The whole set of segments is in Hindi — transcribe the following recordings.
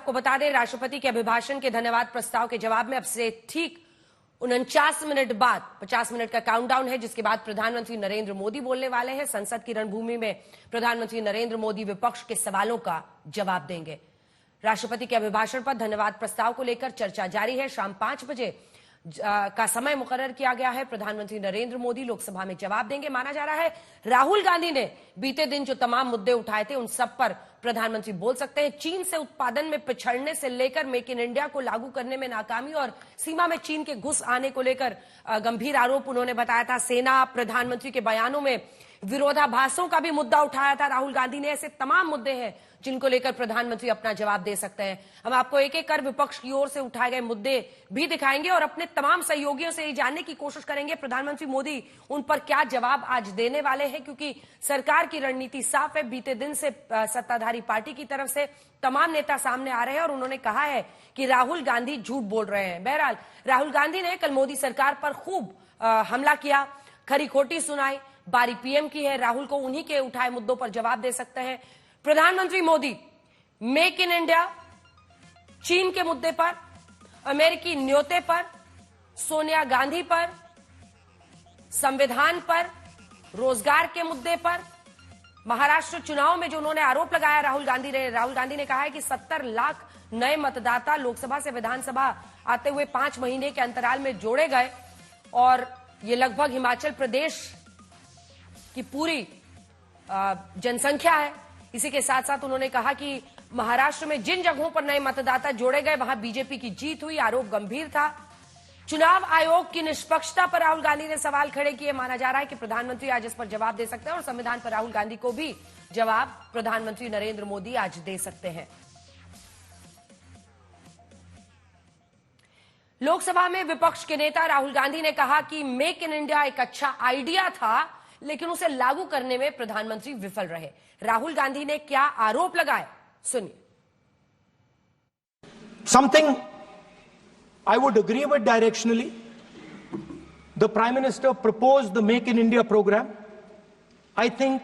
आपको बता दें, राष्ट्रपति के अभिभाषण के धन्यवाद प्रस्ताव के जवाब में अब से ठीक 49 मिनट बाद 50 मिनट का काउंटडाउन है, जिसके बाद प्रधानमंत्री नरेंद्र मोदी बोलने वाले हैं। संसद की रणभूमि में प्रधानमंत्री नरेंद्र मोदी विपक्ष के सवालों का जवाब देंगे। राष्ट्रपति के अभिभाषण पर धन्यवाद प्रस्ताव को लेकर चर्चा जारी है। शाम 5 बजे का समय मुकर्रर किया गया है। प्रधानमंत्री नरेंद्र मोदी लोकसभा में जवाब देंगे। माना जा रहा है राहुल गांधी ने बीते दिन जो तमाम मुद्दे उठाए थे उन सब पर प्रधानमंत्री बोल सकते हैं। चीन से उत्पादन में पिछड़ने से लेकर मेक इन इंडिया को लागू करने में नाकामी और सीमा में चीन के घुस आने को लेकर गंभीर आरोप उन्होंने बताया था। सेना प्रधानमंत्री के बयानों में विरोधाभासों का भी मुद्दा उठाया था राहुल गांधी ने। ऐसे तमाम मुद्दे हैं जिनको लेकर प्रधानमंत्री अपना जवाब दे सकते हैं। हम आपको एक एक कर विपक्ष की ओर से उठाए गए मुद्दे भी दिखाएंगे और अपने तमाम सहयोगियों से ये जानने की कोशिश करेंगे प्रधानमंत्री मोदी उन पर क्या जवाब आज देने वाले हैं, क्योंकि सरकार की रणनीति साफ है। बीते दिन से सत्ताधारी पार्टी की तरफ से तमाम नेता सामने आ रहे हैं और उन्होंने कहा है कि राहुल गांधी झूठ बोल रहे हैं। बहरहाल राहुल गांधी ने कल मोदी सरकार पर खूब हमला किया, खरी खोटी सुनाई, बारी पीएम की है। राहुल को उन्हीं के उठाए मुद्दों पर जवाब दे सकते हैं प्रधानमंत्री मोदी। मेक इन इंडिया, चीन के मुद्दे पर, अमेरिकी न्योते पर, सोनिया गांधी पर, संविधान पर, रोजगार के मुद्दे पर, महाराष्ट्र चुनाव में जो उन्होंने आरोप लगाया राहुल गांधी ने कहा है कि 70 लाख नए मतदाता लोकसभा से विधानसभा आते हुए 5 महीने के अंतराल में जोड़े गए और ये लगभग हिमाचल प्रदेश की पूरी जनसंख्या है। इसी के साथ साथ उन्होंने कहा कि महाराष्ट्र में जिन जगहों पर नए मतदाता जोड़े गए वहां बीजेपी की जीत हुई। आरोप गंभीर था। चुनाव आयोग की निष्पक्षता पर राहुल गांधी ने सवाल खड़े किए। माना जा रहा है कि प्रधानमंत्री आज इस पर जवाब दे सकते हैं और संविधान पर राहुल गांधी को भी जवाब प्रधानमंत्री नरेंद्र मोदी आज दे सकते हैं। लोकसभा में विपक्ष के नेता राहुल गांधी ने कहा कि मेक इन इंडिया एक अच्छा आइडिया था, लेकिन उसे लागू करने में प्रधानमंत्री विफल रहे। राहुल गांधी ने क्या आरोप लगाए, सुनिए। Something I would agree with directionally. The Prime Minister proposed the Make in India program. I think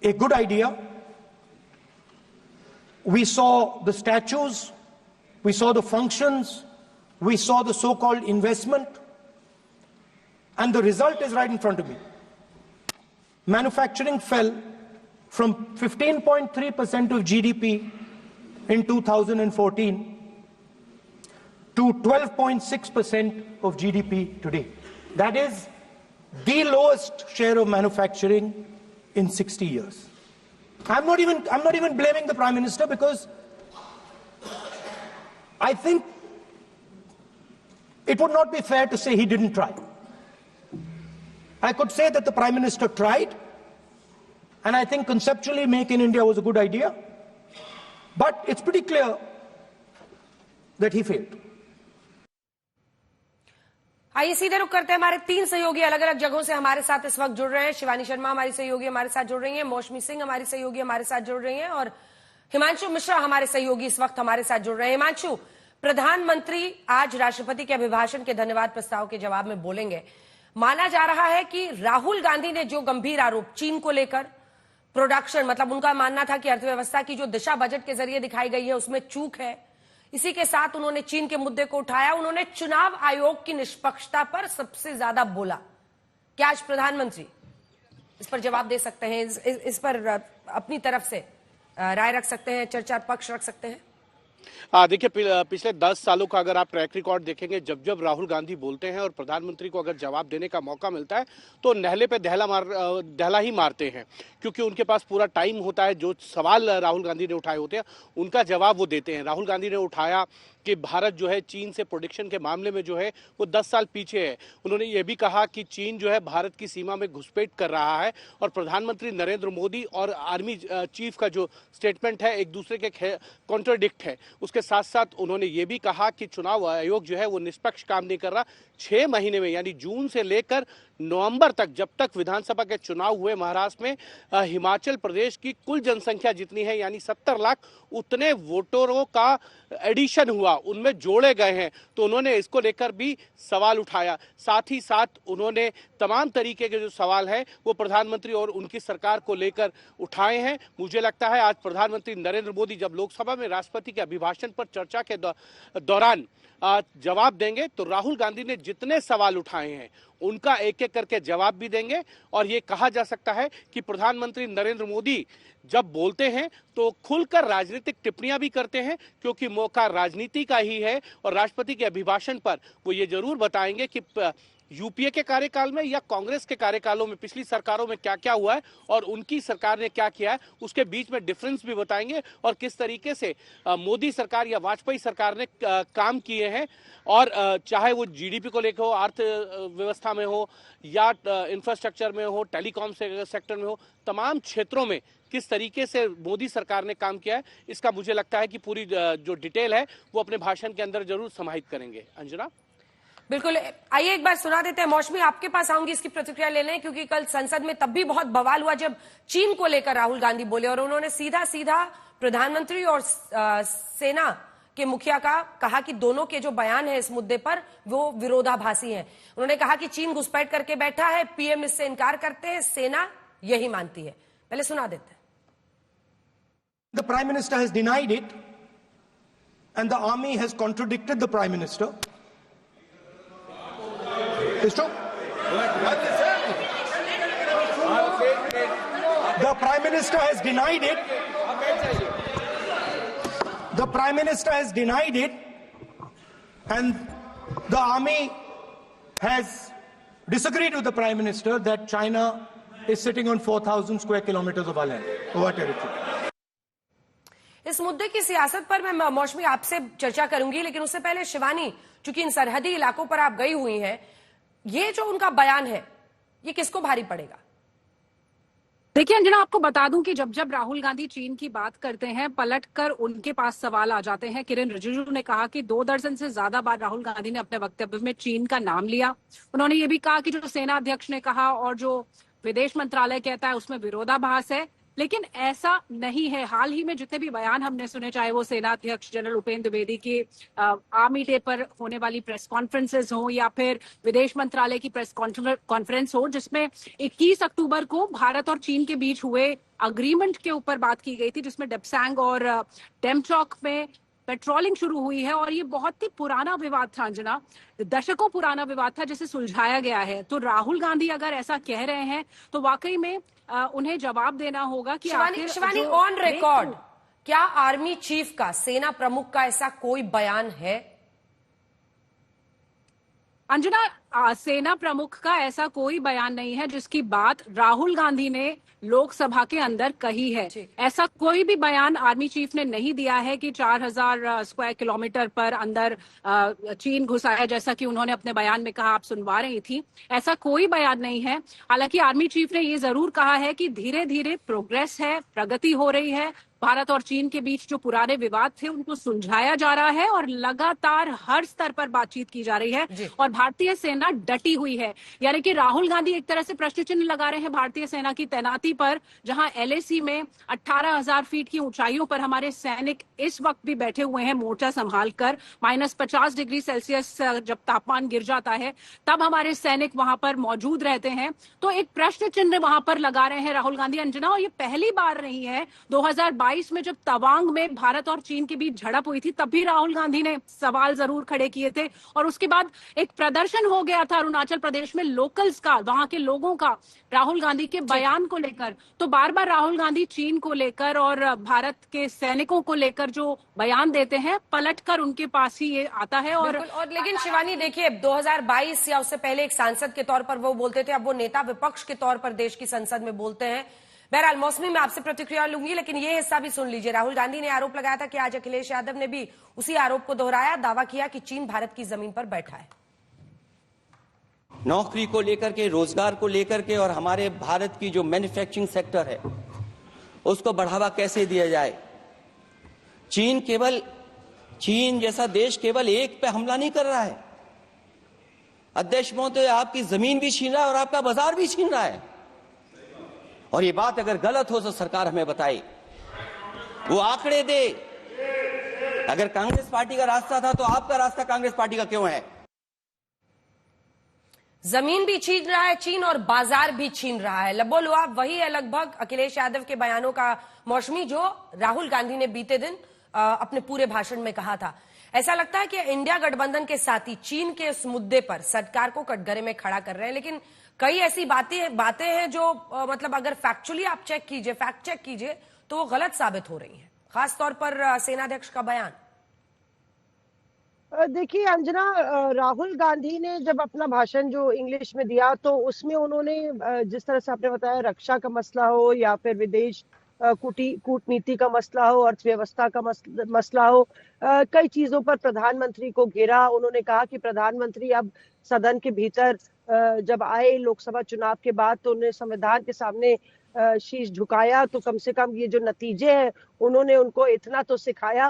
a good idea. We saw the statues, we saw the functions, we saw the so-called investment, and the result is right in front of me. Manufacturing fell from 15.3% of GDP in 2014 to 12.6% of GDP today. That is the lowest share of manufacturing in 60 years. I'm not even blaming the Prime Minister, because I think it would not be fair to say he didn't try. I could say that the Prime Minister tried, and I think conceptually Make in India was a good idea, but it's pretty clear that he failed. आइए सीधे रुक करते हैं। हमारे 3 सहयोगी अलग अलग जगहों से हमारे साथ इस वक्त जुड़ रहे हैं। शिवानी शर्मा हमारी सहयोगी हमारे साथ जुड़ रही हैं, मौसमी सिंह हमारी सहयोगी हमारे साथ जुड़ रही हैं और हिमांशु मिश्रा हमारे सहयोगी इस वक्त हमारे साथ जुड़ रहे हैं। हिमांशु, प्रधानमंत्री आज राष्ट्रपति के अभिभाषण के धन्यवाद प्रस्ताव के जवाब में बोलेंगे। माना जा रहा है कि राहुल गांधी ने जो गंभीर आरोप चीन को लेकर, प्रोडक्शन, मतलब उनका मानना था कि अर्थव्यवस्था की जो दिशा बजट के जरिए दिखाई गई है उसमें चूक है। इसी के साथ उन्होंने चीन के मुद्दे को उठाया। उन्होंने चुनाव आयोग की निष्पक्षता पर सबसे ज्यादा बोला। क्या आज प्रधानमंत्री इस पर जवाब दे सकते हैं, इस पर अपनी तरफ से राय रख सकते हैं, चर्चा पक्ष रख सकते हैं? देखिए, पिछले 10 सालों का अगर आप ट्रैक रिकॉर्ड देखेंगे, जब जब राहुल गांधी बोलते हैं और प्रधानमंत्री को अगर जवाब देने का मौका मिलता है तो नहले पे दहला ही मारते हैं, क्योंकि उनके पास पूरा टाइम होता है। जो सवाल राहुल गांधी ने उठाए होते हैं उनका जवाब वो देते हैं। राहुल गांधी ने उठाया कि भारत जो है चीन से प्रोडक्शन के मामले में जो है वो 10 साल पीछे है। उन्होंने ये भी कहा कि चीन जो है भारत की सीमा में घुसपैठ कर रहा है और प्रधानमंत्री नरेंद्र मोदी और आर्मी चीफ का जो स्टेटमेंट है एक दूसरे के कॉन्ट्राडिक्ट है। उसके साथ साथ उन्होंने ये भी कहा कि चुनाव आयोग जो है वो निष्पक्ष काम नहीं कर रहा। 6 महीने में यानी जून से लेकर नवंबर तक, जब तक विधानसभा के चुनाव हुए महाराष्ट्र में, हिमाचल प्रदेश की कुल जनसंख्या जितनी है यानी 70 लाख, उतने वोटरों का एडिशन हुआ, उनमें जोड़े गए हैं। तो उन्होंने इसको लेकर भी सवाल उठाया। साथ ही साथ उन्होंने तमाम तरीके के जो सवाल हैं वो प्रधानमंत्री और उनकी सरकार को लेकर उठाए हैं। मुझे लगता है आज प्रधानमंत्री नरेंद्र मोदी जब लोकसभा में राष्ट्रपति के अभिभाषण पर चर्चा के दौरान जवाब देंगे तो राहुल गांधी ने जितने सवाल उठाए हैं उनका एक एक करके जवाब भी देंगे। और ये कहा जा सकता है कि प्रधानमंत्री नरेंद्र मोदी जब बोलते हैं तो खुलकर राजनीतिक टिप्पणियां भी करते हैं, क्योंकि मौका राजनीति का ही है। और राष्ट्रपति के अभिभाषण पर वो ये जरूर बताएंगे कि यूपीए के कार्यकाल में या कांग्रेस के कार्यकालों में, पिछली सरकारों में क्या क्या हुआ है और उनकी सरकार ने क्या किया है, उसके बीच में डिफरेंस भी बताएंगे और किस तरीके से मोदी सरकार या वाजपेयी सरकार ने काम किए हैं। और चाहे वो जीडीपी को लेकर हो, अर्थव्यवस्था में हो या इंफ्रास्ट्रक्चर में हो, टेलीकॉम सेक्टर में हो, तमाम क्षेत्रों में किस तरीके से मोदी सरकार ने काम किया है, इसका मुझे लगता है कि पूरी जो डिटेल है वो अपने भाषण के अंदर जरूर समाहित करेंगे। अंजना, बिल्कुल, आइए एक बार सुना देते हैं। मौसमी, आपके पास आऊंगी इसकी प्रतिक्रिया लेने, क्योंकि कल संसद में तब भी बहुत बवाल हुआ जब चीन को लेकर राहुल गांधी बोले और उन्होंने सीधा सीधा प्रधानमंत्री और सेना के मुखिया का कहा कि दोनों के जो बयान है इस मुद्दे पर वो विरोधाभासी हैं। उन्होंने कहा कि चीन घुसपैठ करके बैठा है, पीएम इससे इनकार करते हैं, सेना यही मानती है। पहले सुना देते हैं। The Prime Minister has denied it and the army has contradicted the Prime Minister. It's true. The Prime Minister has denied it. The Prime Minister has denied it, and the army has disagreed with the Prime Minister that China is sitting on 4,000 square kilometers of our land, of our territory. इस मुद्दे की सियासत पर मैं मौसमी आपसे चर्चा करूंगी, लेकिन उससे पहले शिवानी, चूंकि इन सरहदी इलाकों पर आप गई हुई हैं, ये जो उनका बयान है ये किसको भारी पड़ेगा? देखिए अंजना, आपको बता दूं कि जब जब राहुल गांधी चीन की बात करते हैं, पलटकर उनके पास सवाल आ जाते हैं। किरेन रिजिजू ने कहा कि 2 दर्जन से ज्यादा बार राहुल गांधी ने अपने वक्तव्य में चीन का नाम लिया। उन्होंने ये भी कहा कि जो सेना अध्यक्ष ने कहा और जो विदेश मंत्रालय कहता है उसमें विरोधाभास है, लेकिन ऐसा नहीं है। हाल ही में जितने भी बयान हमने सुने, चाहे वो सेना अध्यक्ष जनरल उपेंद्र द्विवेदी की आर्मी डे पर होने वाली प्रेस कॉन्फ्रेंसेस हो या फिर विदेश मंत्रालय की प्रेस कॉन्फ्रेंस हो, जिसमें 21 अक्टूबर को भारत और चीन के बीच हुए अग्रीमेंट के ऊपर बात की गई थी, जिसमें डेप्सांग और डेमचौक में पेट्रोलिंग शुरू हुई है। और ये बहुत ही पुराना विवाद था अंजना, दशकों पुराना विवाद था जिसे सुलझाया गया है। तो राहुल गांधी अगर ऐसा कह रहे हैं तो वाकई में उन्हें जवाब देना होगा कि शिवानी, ऑन रिकॉर्ड क्या आर्मी चीफ का, सेना प्रमुख का ऐसा कोई बयान है? अंजना, सेना प्रमुख का ऐसा कोई बयान नहीं है जिसकी बात राहुल गांधी ने लोकसभा के अंदर कही है। ऐसा कोई भी बयान आर्मी चीफ ने नहीं दिया है कि 4000 स्क्वायर किलोमीटर पर अंदर चीन घुसा है, जैसा कि उन्होंने अपने बयान में कहा, आप सुनवा रही थी। ऐसा कोई बयान नहीं है। हालांकि आर्मी चीफ ने ये जरूर कहा है कि धीरे धीरे प्रोग्रेस है, प्रगति हो रही है। भारत और चीन के बीच जो पुराने विवाद थे उनको सुलझाया जा रहा है और लगातार हर स्तर पर बातचीत की जा रही है और भारतीय सेना डटी हुई है। यानी कि राहुल गांधी एक तरह से प्रश्न चिन्ह लगा रहे हैं भारतीय सेना की तैनाती पर, जहां LAC में 18,000 फीट की ऊंचाइयों पर हमारे सैनिक इस वक्त भी बैठे हुए हैं मोर्चा संभाल कर। -50 डिग्री सेल्सियस जब तापमान गिर जाता है तब हमारे सैनिक वहां पर मौजूद रहते हैं। तो एक प्रश्न चिन्ह वहां पर लगा रहे हैं राहुल गांधी, अंजना। और ये पहली बार नहीं है। 2022 में जब तवांग में भारत और चीन के बीच झड़प हुई थी तब भी राहुल गांधी ने सवाल जरूर खड़े किए थे और उसके बाद एक प्रदर्शन हो गया था अरुणाचल प्रदेश में लोकल्स का, वहां के लोगों का, राहुल गांधी के बयान को लेकर। तो बार बार राहुल गांधी चीन को लेकर और भारत के सैनिकों को लेकर जो बयान देते हैं, पलटकर उनके पास ही ये आता है। और लेकिन शिवानी देखिए, 2022 या उससे पहले एक सांसद के तौर पर वो बोलते थे, अब वो नेता विपक्ष के तौर पर देश की संसद में बोलते हैं। बहरहाल मौसमी में आपसे प्रतिक्रिया लूंगी, लेकिन ये हिस्सा भी सुन लीजिए। राहुल गांधी ने आरोप लगाया था कि आज अखिलेश यादव ने भी उसी आरोप को दोहराया, दावा किया कि चीन भारत की जमीन पर बैठा है। नौकरी को लेकर के, रोजगार को लेकर के और हमारे भारत की जो मैन्युफैक्चरिंग सेक्टर है उसको बढ़ावा कैसे दिया जाए। चीन जैसा देश केवल एक पे हमला नहीं कर रहा है, अध्यक्ष महोदय, आपकी जमीन भी छीन रहा है और आपका बाजार भी छीन रहा है। और ये बात अगर गलत हो तो सरकार हमें बताए, वो आंकड़े दे। अगर कांग्रेस पार्टी का रास्ता था तो आपका रास्ता कांग्रेस पार्टी का क्यों है? जमीन भी छीन रहा है चीन और बाजार भी छीन रहा है। लबोलुआब वही है लगभग अखिलेश यादव के बयानों का मौसमी जो राहुल गांधी ने बीते दिन अपने पूरे भाषण में कहा था। ऐसा लगता है कि इंडिया गठबंधन के साथी चीन के इस मुद्दे पर सरकार को कटघरे में खड़ा कर रहे हैं, लेकिन कई ऐसी बातें हैं जो मतलब अगर फैक्ट चेक कीजिए तो वो गलत साबित हो रही हैं, खासतौर पर सेनाध्यक्ष का बयान। देखिए अंजना, राहुल गांधी ने जब अपना भाषण जो इंग्लिश में दिया तो उसमें उन्होंने जिस तरह से आपने बताया, रक्षा का मसला हो या फिर विदेश कूटनीति का मसला हो, अर्थव्यवस्था का मसला हो, कई चीजों पर प्रधानमंत्री को घेरा। उन्होंने कहा कि प्रधानमंत्री अब सदन के भीतर जब आए लोकसभा चुनाव के बाद तो उन्हें संविधान के सामने शीश झुकाया, तो कम से कम ये जो नतीजे हैं उन्होंने उनको इतना तो सिखाया